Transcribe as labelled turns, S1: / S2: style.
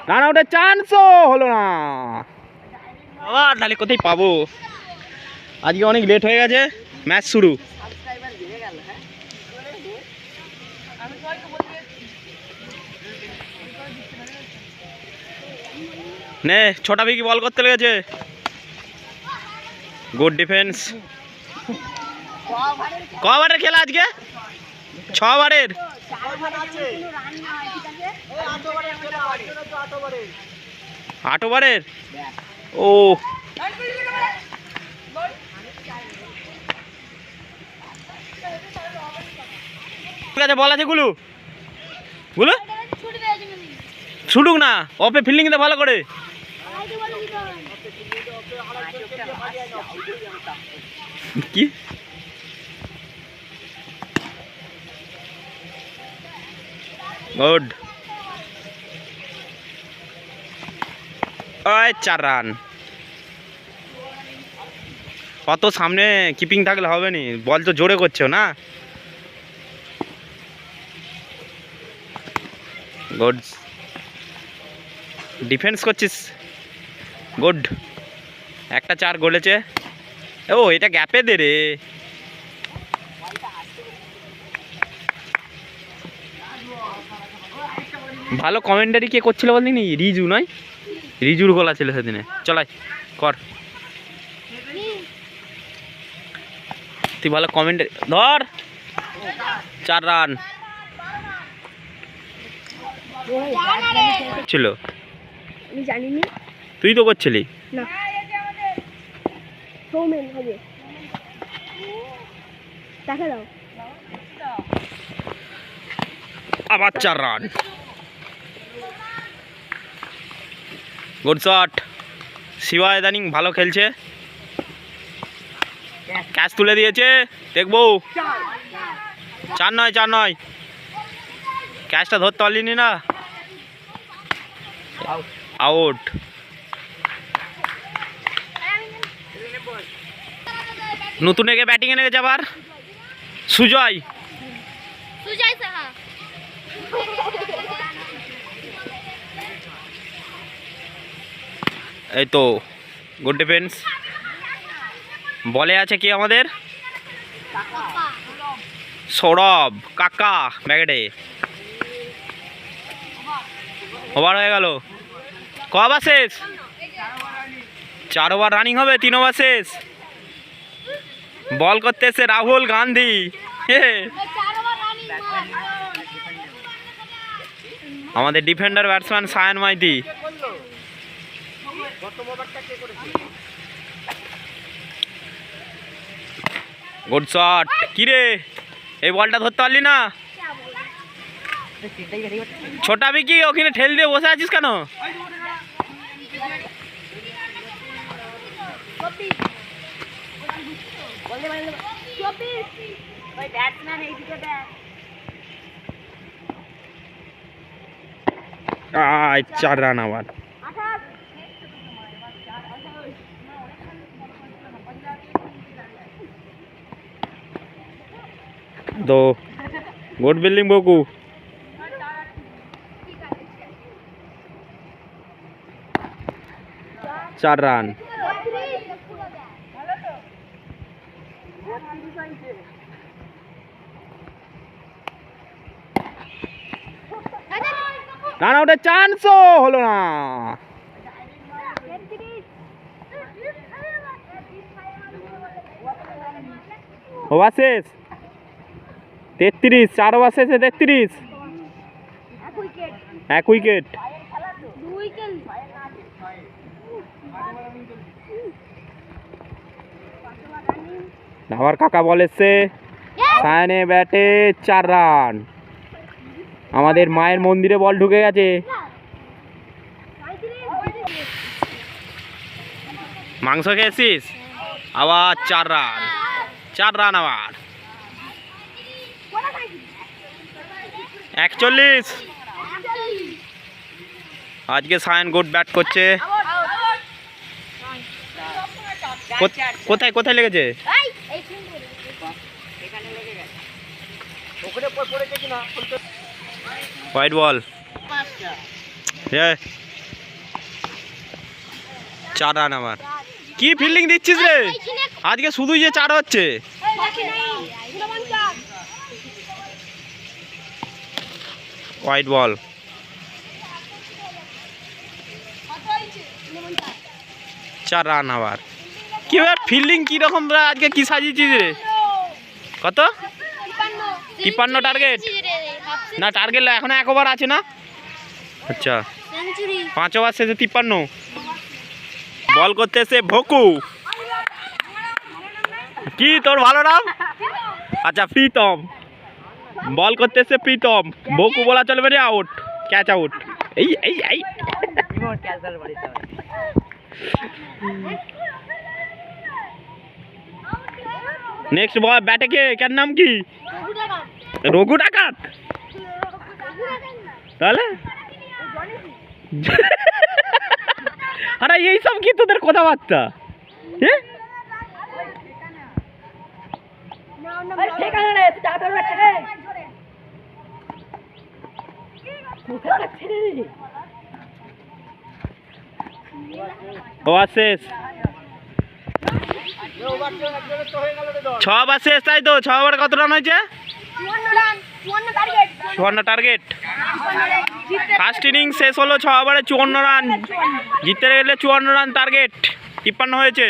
S1: Run আউটের চান্সও হলো না। আবার তাহলে কোথায় পাবো, আজকে অনেক লেট হয়ে গেছে ম্যাচ শুরু। নে ছোটা বিকি বল করতে লেগেছে। Good defence. ক ওভারের খেলা আজকে? 6 ওভারের। 8 ওভারের। ও ঠিক আছে, বল আছে গুলু। গুলু ছুটুক না, অফে ফিল্ডিং দে ভালো করে। কি গুড। 4 রান। কত সামনে কিপিং থাকলে হবে নি, বল তো জোরে করছো না। গুড ডিফেন্স করছিস, গুড। একটা 4 গোলেছে। ও এটা গ্যাপে দে রে। ভালো কমেন্টারি কে করছিল বলদিনি? রিজু নয়, রিজুর গোলা ছিল সেদিনে। চলাই কর, তুই ভালো কমেন্টারি ধর। 4 রান ছিল,
S2: আমি জানিনি।
S1: তুই তো করছিলি
S2: না, সৌমেন হবে। দেখা দাও।
S1: আবার 4 রান। Good shot. শিবা ইদানিং ভালো খেলছে, ক্যাচ তুলে দিয়েছে, দেখবো। 4 নয়, 4 নয়। ক্যাচটা ধরতে পারলিনি না, আউট। নতুন একে ব্যাটিং এনে গেছে আবার সুজয়। এই তো গুড ডিফেন্স। বলে আছে কি আমাদের? সৌরভ কাকা ব্যাগেটে। ওভার হয়ে গেল। ক ওভার শেষ? 4 ওভার রানিং হবে, 3 ওভার শেষ। বল করতে এসে রাহুল গান্ধী। আমাদের defender batsman Sayan Maiti. Good shot. কিরে এই বলটা ধরতে পারলি না? ছোটা বিকি ওখানে ঠেল দিয়ে বসে আছিস কেন? আয় 4 রান আবার। তো গুড বিল্ডিং বকু। 4 রান। রান আউটের চান্সও হলো না। ওভার শেষ 33। 4 ওভার শেষে 33। 1 উইকেট। আবার কাকা বল এসছে। সায়নে ব্যাটে 4 রান। আমাদের মায়ের মন্দিরে বল ঢুকে গেছে। মাংস খেয়েছিস? আবার 4 রান। 4 রান আবার। 41। আজকে সায়ন গুড ব্যাট করছে। কোথায় কোথায় লেগেছে? White ball. 4 রান আমার। কি ফিল্ডিং দিচ্ছিস রে আজকে, শুধুই যে 4 হচ্ছে। White ball. চার রান আবার। কি ব্যাপার, ফিল্ডিং কি রকম আজকে, কি সাজিয়েছিস রে? কত? 53 টার্গেট না, টার্গেট এখন 1 ওভার আছে না? আচ্ছা, 5 ওভার শেষে 53। বল করতে এসে ভোকু। কি তোর ভালো নাম? আচ্ছা, প্রীতম। বল করতে এসে প্রীতম। ভোকু বলা চলবে না, আউট, ক্যাচ আউট। এই এই এই নেক্সট বল ব্যাটে কে, কার নাম কি? রঘু ডাকাত। তাহলে আরে এইসব কি তোদের কথাবার্তা? হ্যাঁ, ওভার শেষ। 6 ওভার শেষ, তাই তো? 6 ওভারে কত রান হয়েছে? 54 টার্গেট। ফার্স্ট ইনিংস শেষ হলো, 6 ওভারে 54 রান। জিততে গেলে 54 রান টার্গেট, 53 হয়েছে।